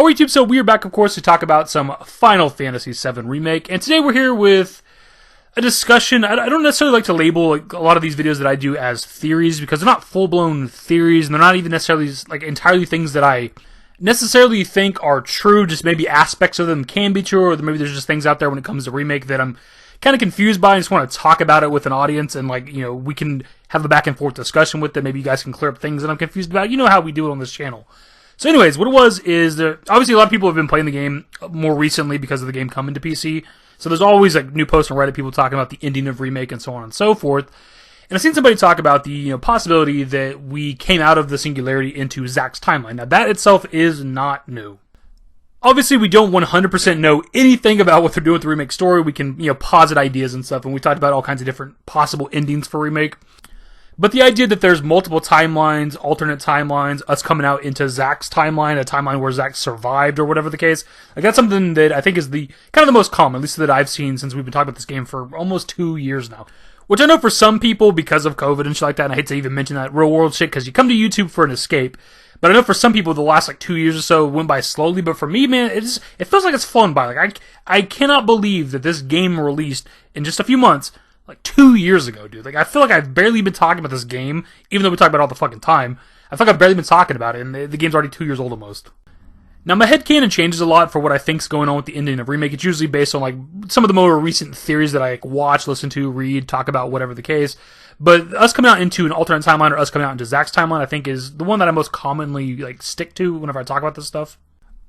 Alright YouTube, so we are back of course to talk about some Final Fantasy VII Remake, and today we're here with a discussion. I don't necessarily like to label a lot of these videos that I do as theories, because they're not full-blown theories, and they're not even necessarily entirely things that I necessarily think are true, just maybe aspects of them can be true, or maybe there's just things out there when it comes to Remake that I'm kind of confused by and just want to talk about it with an audience, and we can have a back and forth discussion with it. Maybe you guys can clear up things that I'm confused about. You know how we do it on this channel. So anyways, what it was is that obviously a lot of people have been playing the game more recently because of the game coming to PC. So there's always new posts on Reddit, people talking about the ending of Remake and so on and so forth. And I've seen somebody talk about the possibility that we came out of the singularity into Zack's timeline. Now that itself is not new. Obviously, we don't 100% know anything about what they're doing with the Remake story. We can posit ideas and stuff, and we talked about all kinds of different possible endings for Remake. But the idea that there's multiple timelines, alternate timelines, us coming out into Zack's timeline, a timeline where Zack survived or whatever the case, that's something that I think is the kind of the most common, at least that I've seen since we've been talking about this game for almost 2 years now. Which I know for some people, because of COVID and shit like that, and I hate to even mention that real world shit, because you come to YouTube for an escape. But I know for some people, the last 2 years or so went by slowly. But for me, man, it feels like it's flown by. I cannot believe that this game released in just a few months, 2 years ago, dude. I feel like I've barely been talking about this game, even though we talk about it all the fucking time. I feel like I've barely been talking about it, and the game's already 2 years old almost. Now, my headcanon changes a lot for what I think's going on with the ending of Remake. It's usually based on, some of the more recent theories that I watch, listen to, read, talk about, whatever the case. But us coming out into an alternate timeline or us coming out into Zack's timeline, I think is the one that I most commonly, stick to whenever I talk about this stuff.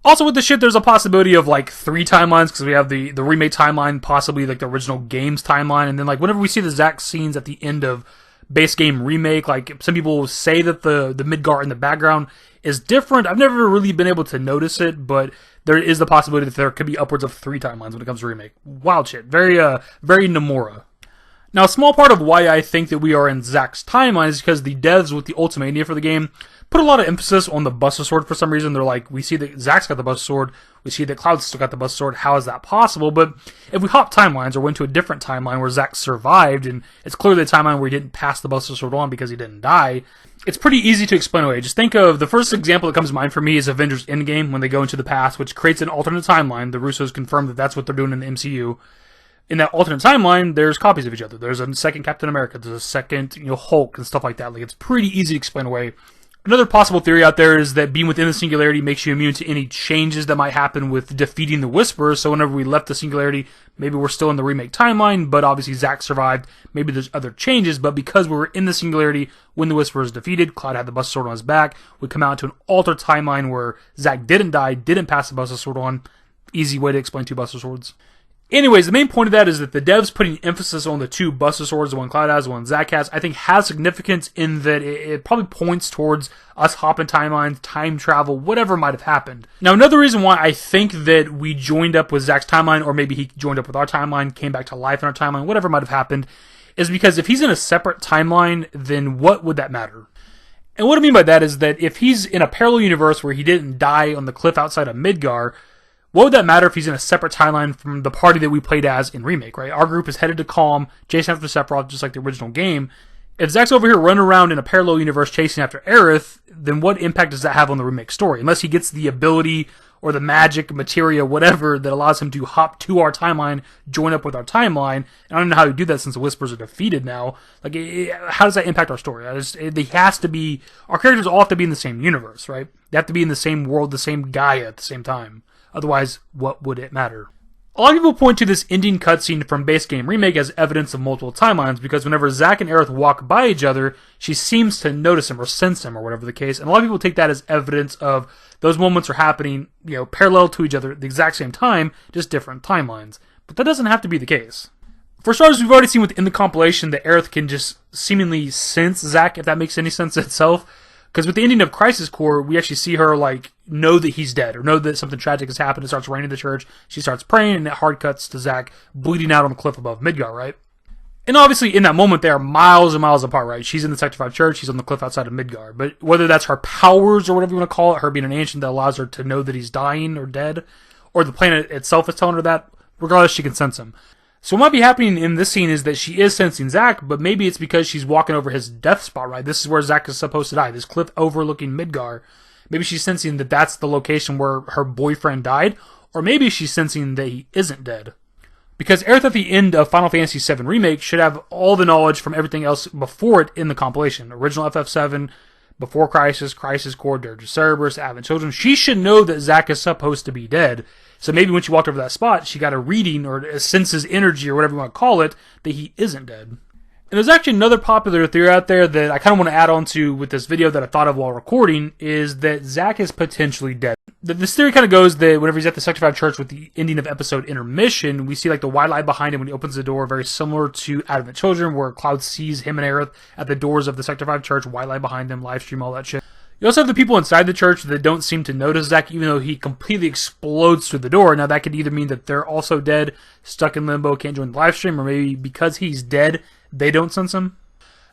Also, with this shit, there's a possibility of, 3 timelines, because we have the Remake timeline, possibly, the original game's timeline, and then, whenever we see the Zack scenes at the end of base game Remake, some people say that the Midgar in the background is different. I've never really been able to notice it, but there is the possibility that there could be upwards of 3 timelines when it comes to Remake. Wild shit. Very Nomura. Now, a small part of why I think that we are in Zack's timeline is because the devs with the Ultimania for the game put a lot of emphasis on the Buster Sword for some reason. They're we see that Zack's got the Buster Sword, we see that Cloud's still got the Buster Sword, how is that possible? But if we hop timelines or went to a different timeline where Zack survived, and it's clearly a timeline where he didn't pass the Buster Sword on because he didn't die, it's pretty easy to explain away. Just think of the first example that comes to mind for me is Avengers Endgame, when they go into the past, which creates an alternate timeline. The Russos confirmed that that's what they're doing in the MCU. In that alternate timeline, there's copies of each other. There's a second Captain America, there's a second, Hulk and stuff like that. It's pretty easy to explain away. Another possible theory out there is that being within the singularity makes you immune to any changes that might happen with defeating the Whisperer. So whenever we left the singularity, maybe we're still in the Remake timeline, but obviously Zack survived. Maybe there's other changes, but because we were in the singularity when the Whisperer is defeated, Cloud had the Buster Sword on his back, we come out to an altered timeline where Zack didn't die, didn't pass the Buster Sword on. Easy way to explain 2 Buster Swords. Anyways, the main point of that is that the devs putting emphasis on the 2 Buster Swords, the one Cloud has, the one Zack has, I think has significance in that it probably points towards us hopping timelines, time travel, whatever might have happened. Now, another reason why I think that we joined up with Zack's timeline, or maybe he joined up with our timeline, came back to life in our timeline, whatever might have happened, is because if he's in a separate timeline, then what would that matter? And what I mean by that is that if he's in a parallel universe where he didn't die on the cliff outside of Midgar, what would that matter if he's in a separate timeline from the party that we played as in Remake, right? Our group is headed to Calm, chasing after Sephiroth, just like the original game. If Zack's over here running around in a parallel universe chasing after Aerith, then what impact does that have on the Remake story? Unless he gets the ability or the magic, materia, whatever, that allows him to hop to our timeline, join up with our timeline. And I don't know how you do that since the Whispers are defeated now. How does that impact our story? They has to be, our characters all have to be in the same universe, right? They have to be in the same world, the same Gaia at the same time. Otherwise, what would it matter? A lot of people point to this ending cutscene from base game Remake as evidence of multiple timelines, because whenever Zack and Aerith walk by each other, she seems to notice him or sense him or whatever the case, and a lot of people take that as evidence of those moments are happening, parallel to each other at the exact same time, just different timelines. But that doesn't have to be the case. For starters, we've already seen within the compilation that Aerith can just seemingly sense Zack, if that makes any sense itself. Because with the ending of Crisis Core, we actually see her, know that he's dead, or know that something tragic has happened. It starts raining in the church, she starts praying, and it hard cuts to Zack bleeding out on the cliff above Midgar, right? And obviously, in that moment, they are miles and miles apart, right? She's in the Sector 5 church, he's on the cliff outside of Midgar. But whether that's her powers, or whatever you want to call it, her being an ancient that allows her to know that he's dying or dead, or the planet itself is telling her that, regardless, she can sense him. So what might be happening in this scene is that she is sensing Zack, but maybe it's because she's walking over his death spot, right? This is where Zack is supposed to die, this cliff overlooking Midgar. Maybe she's sensing that that's the location where her boyfriend died, or maybe she's sensing that he isn't dead. Because Aerith at the end of Final Fantasy VII Remake should have all the knowledge from everything else before it in the compilation. Original FF7, Before Crisis, Crisis Core, Dirge of Cerberus, Advent Children. She should know that Zack is supposed to be dead. So maybe when she walked over that spot, she got a reading or a senses energy or whatever you want to call it, that he isn't dead. And there's actually another popular theory out there that I kind of want to add on to with this video that I thought of while recording, is that Zack is potentially dead. This theory kind of goes that whenever he's at the Sector 5 church with the ending of episode intermission, we see like the white light behind him when he opens the door, very similar to Advent Children, where Cloud sees him and Aerith at the doors of the Sector 5 church, white light behind them, live stream, all that shit. You also have the people inside the church that don't seem to notice Zack, even though he completely explodes through the door. Now that could either mean that they're also dead, stuck in limbo, can't join the live stream, or maybe because he's dead, they don't sense him.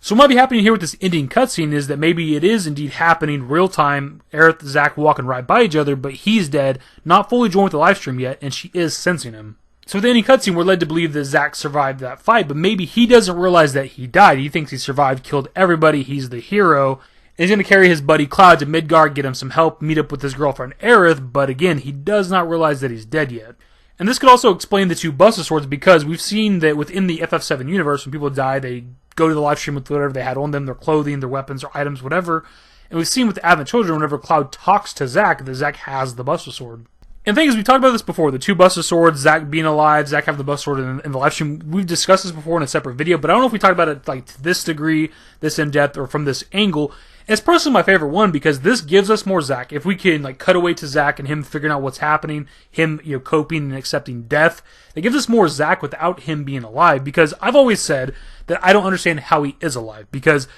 So what might be happening here with this ending cutscene is that maybe it is indeed happening real time, Aerith and Zack walking right by each other, but he's dead, not fully joined with the live stream yet, and she is sensing him. So with the ending cutscene, we're led to believe that Zack survived that fight, but maybe he doesn't realize that he died. He thinks he survived, killed everybody, he's the hero, and he's going to carry his buddy Cloud to Midgard, get him some help, meet up with his girlfriend Aerith, but again, he does not realize that he's dead yet. And this could also explain the two Buster Swords, because we've seen that within the FF7 universe, when people die, they go to the live stream with whatever they had on them, their clothing, their weapons, their items, whatever. And we've seen with the Advent Children, whenever Cloud talks to Zack, that Zack has the Buster Sword. And the thing is, we talked about this before, the two Buster Swords, Zack being alive, Zack having the Buster Sword in the live stream. We've discussed this before in a separate video, but I don't know if we talked about it like to this degree, this in-depth, or from this angle. It's personally my favorite one, because this gives us more Zack. If we can like cut away to Zack and him figuring out what's happening, him coping and accepting death, it gives us more Zack without him being alive. Because I've always said that I don't understand how he is alive. Because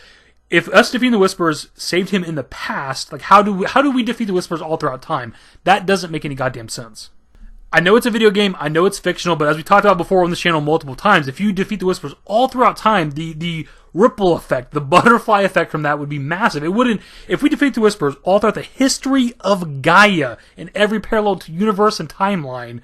if us defeating the Whisperers saved him in the past, like how do we defeat the Whisperers all throughout time? That doesn't make any goddamn sense. I know it's a video game, I know it's fictional, but as we talked about before on this channel multiple times, if you defeat the Whisperers all throughout time, the ripple effect, the butterfly effect from that would be massive. It wouldn't, if we defeat the Whisperers all throughout the history of Gaia in every parallel universe and timeline,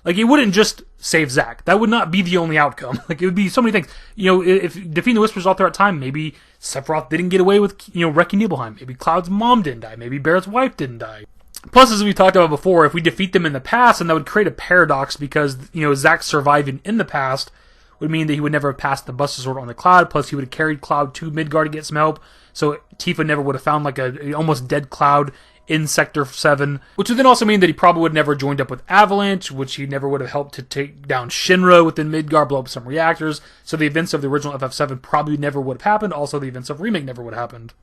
like it wouldn't just save Zack. That would not be the only outcome. Like it would be so many things. If defeating the Whisperers all throughout time, maybe Sephiroth didn't get away with, wrecking Nibelheim. Maybe Cloud's mom didn't die. Maybe Barrett's wife didn't die. Plus, as we talked about before, if we defeat them in the past, then that would create a paradox, because, Zack surviving in the past would mean that he would never have passed the Buster Sword on the Cloud, plus he would have carried Cloud to Midgard to get some help, so Tifa never would have found like a almost dead Cloud in Sector 7, which would then also mean that he probably would have never joined up with Avalanche, which he never would have helped to take down Shinra within Midgard, blow up some reactors, so the events of the original FF7 probably never would have happened, also the events of Remake never would have happened.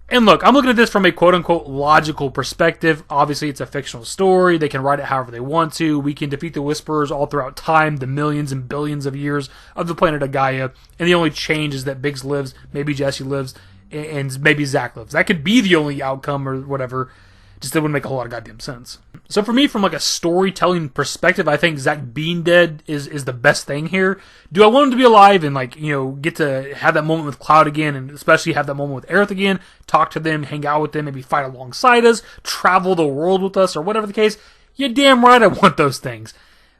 And look, I'm looking at this from a quote-unquote logical perspective. Obviously, it's a fictional story. They can write it however they want to. We can defeat the Whisperers all throughout time, the millions and billions of years of the planet of Gaia. And the only change is that Biggs lives, maybe Jesse lives, and maybe Zack lives. That could be the only outcome or whatever. Just that wouldn't make a whole lot of goddamn sense. So for me, from like a storytelling perspective, I think Zack being dead is the best thing here. Do I want him to be alive and get to have that moment with Cloud again, and especially have that moment with Aerith again, talk to them, hang out with them, maybe fight alongside us, travel the world with us, or whatever the case? You're damn right I want those things.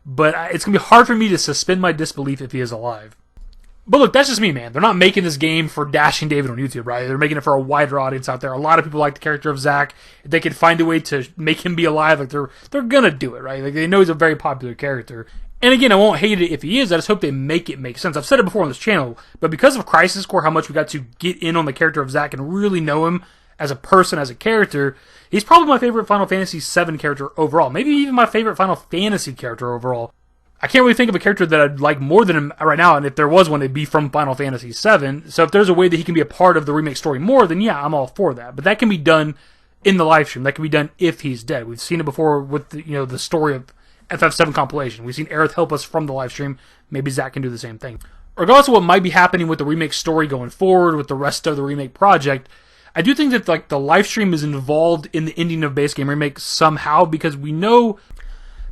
But it's going to be hard for me to suspend my disbelief if he is alive. But look, that's just me, man. They're not making this game for Dashing David on YouTube, right? They're making it for a wider audience out there. A lot of people like the character of Zack. If they could find a way to make him be alive, like they're gonna do it, right? Like they know he's a very popular character. And again, I won't hate it if he is. I just hope they make it make sense. I've said it before on this channel, but because of Crisis Core, how much we got to get in on the character of Zack and really know him as a person, as a character, he's probably my favorite Final Fantasy VII character overall. Maybe even my favorite Final Fantasy character overall. I can't really think of a character that I'd like more than him right now, and if there was one, it'd be from Final Fantasy VII. So if there's a way that he can be a part of the remake story more, then yeah, I'm all for that. But that can be done in the live stream. That can be done if he's dead. We've seen it before with the story of FF7 compilation. We've seen Aerith help us from the live stream. Maybe Zack can do the same thing. Regardless of what might be happening with the remake story going forward, with the rest of the remake project, I do think that the live stream is involved in the ending of base game remake somehow, because we know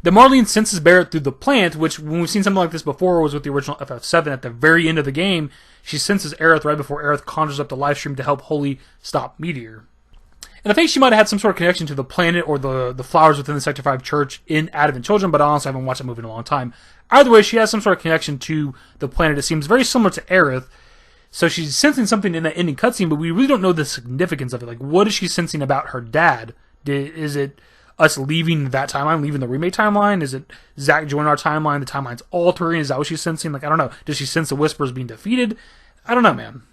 that Marlene senses Barrett through the plant, which when we've seen something like this before was with the original FF7. At the very end of the game, she senses Aerith right before Aerith conjures up the live stream to help Holy stop Meteor. And I think she might have had some sort of connection to the planet or the flowers within the Sector 5 church in Advent Children, but honestly I haven't watched that movie in a long time. Either way, she has some sort of connection to the planet. It seems very similar to Aerith. So she's sensing something in that ending cutscene, but we really don't know the significance of it. Like, what is she sensing about her dad Is it us leaving that timeline, leaving the remake timeline? Is it Zack joining our timeline, the timeline's altering? Is that what she's sensing? Like, I don't know. Does she sense the whispers being defeated? I don't know, man.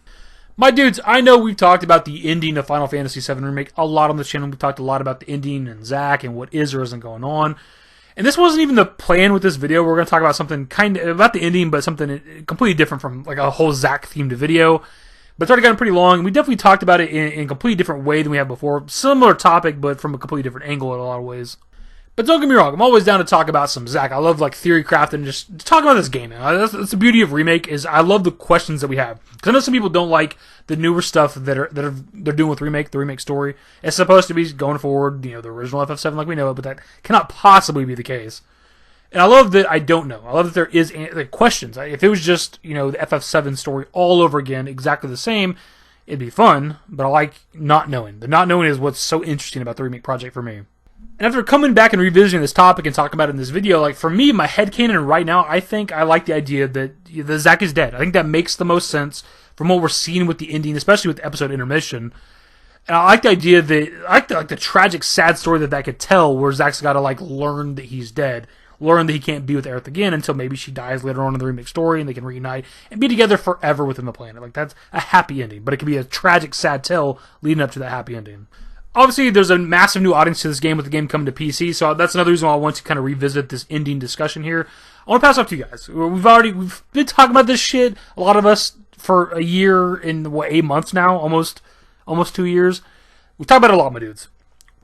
My dudes, I know we've talked about the ending of Final Fantasy VII Remake a lot on this channel. We've talked a lot about the ending and Zack and what is or isn't going on. And this wasn't even the plan with this video. We're going to talk about something kind of about the ending, but something completely different from like a whole Zack-themed video. But it's already gotten pretty long. We definitely talked about it in a completely different way than we have before. Similar topic, but from a completely different angle in a lot of ways. But don't get me wrong, I'm always down to talk about some Zack. I love like theory craft and just talk about this game. That's the beauty of Remake, is I love the questions that we have. Because I know some people don't like the newer stuff they're doing with Remake, the Remake story. It's supposed to be going forward, the original FF7 like we know it, but that cannot possibly be the case. And I love that I don't know. I love that there is questions. If it was just, the FF7 story all over again, exactly the same, it'd be fun, but I like not knowing. The not knowing is what's so interesting about the Remake project for me. And after coming back and revisiting this topic and talking about it in this video, like for me, my headcanon right now, I think I like the idea that the Zack is dead. I think that makes the most sense from what we're seeing with the ending, especially with the episode intermission. And I like the idea that, I like the tragic, sad story that could tell, where Zack's got to learn that he's dead, learn that he can't be with Aerith again until maybe she dies later on in the Remake story, and they can reunite and be together forever within the planet. Like, that's a happy ending, but it could be a tragic, sad tale leading up to that happy ending. Obviously, there's a massive new audience to this game with the game coming to PC, so that's another reason why I want to kind of revisit this ending discussion here. I want to pass it off to you guys. We've been talking about this shit, a lot of us, for a year and 8 months now, almost 2 years. We've talked about it a lot, my dudes.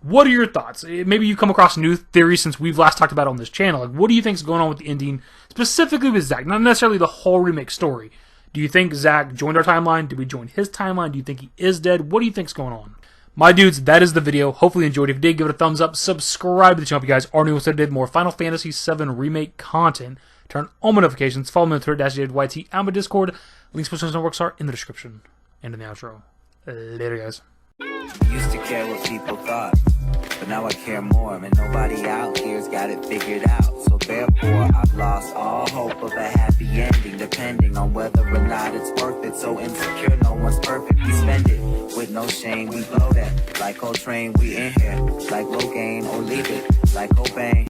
What are your thoughts? Maybe you come across new theories since we've last talked about it on this channel. Like, what do you think is going on with the ending, specifically with Zack? Not necessarily the whole Remake story. Do you think Zack joined our timeline? Did we join his timeline? Do you think he is dead? What do you think's going on? My dudes, that is the video. Hopefully you enjoyed. If you did, give it a thumbs up. Subscribe to the channel if you guys are new and did more Final Fantasy VII Remake content. Turn on my notifications. Follow me on Twitter, @DaveYT, and my Discord. Links to my social networks are in the description and in the outro. Later, guys. Used to care what people thought, but now I care more, and nobody out here's got it figured out. So therefore, I've lost all hope of a happy ending, depending on whether or not it's worth it. So insecure, no one's perfect. We spend it with no shame. We blow that like Coltrane. We in here like Rogaine, or leave it like Cobain.